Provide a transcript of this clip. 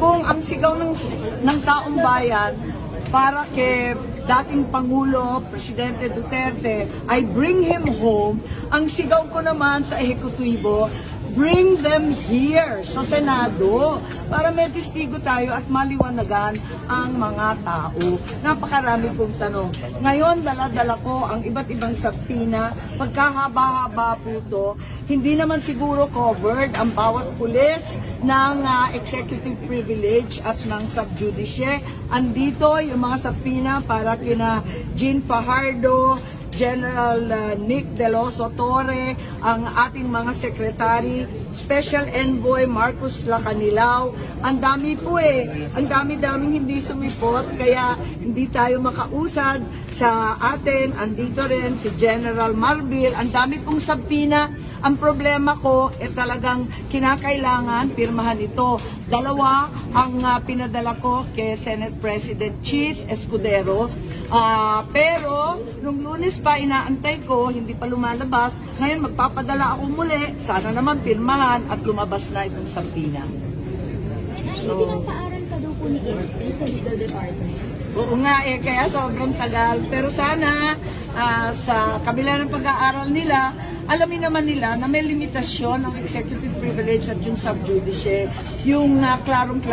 kung ang sigaw ng taong bayan para kay dating Pangulo, Presidente Duterte, ay bring him home, ang sigaw ko naman sa ehekutibo, bring them here sa Senado para may testigo tayo at maliwanagan ang mga tao. Napakarami pong tanong. Ngayon, dala-dala ko ang iba't ibang subpoena. Pagkahaba-haba po ito, hindi naman siguro covered ang bawat pulis ng executive privilege at ng subjudice. Andito yung mga subpoena para kina Jean Fajardo, General Nick De Loso Torre, ang ating mga sekretary, Special Envoy Marcos Lacanilao. Ang dami po ang dami-daming hindi sumipot, kaya hindi tayo makausad sa atin. Andito rin si General Marbil, ang dami pong subpoena. Ang problema ko, talagang kinakailangan pirmahan ito. Dalawa ang pinadala ko kay Senate President Cheese Escudero. Pero nung Lunes pa inaantay ko, hindi pa lumalabas. Ngayon magpapadala ako muli, sana naman pirmahan at lumabas na itong subpoena. Hindi pinagpaaral pa daw po ni SP sa legal department. Oo nga kaya sobrang tagal. Pero sana sa kabila ng pag-aaral nila, alamin naman nila na may limitasyon ng executive privilege at yung subjudice, yung klarong-klaro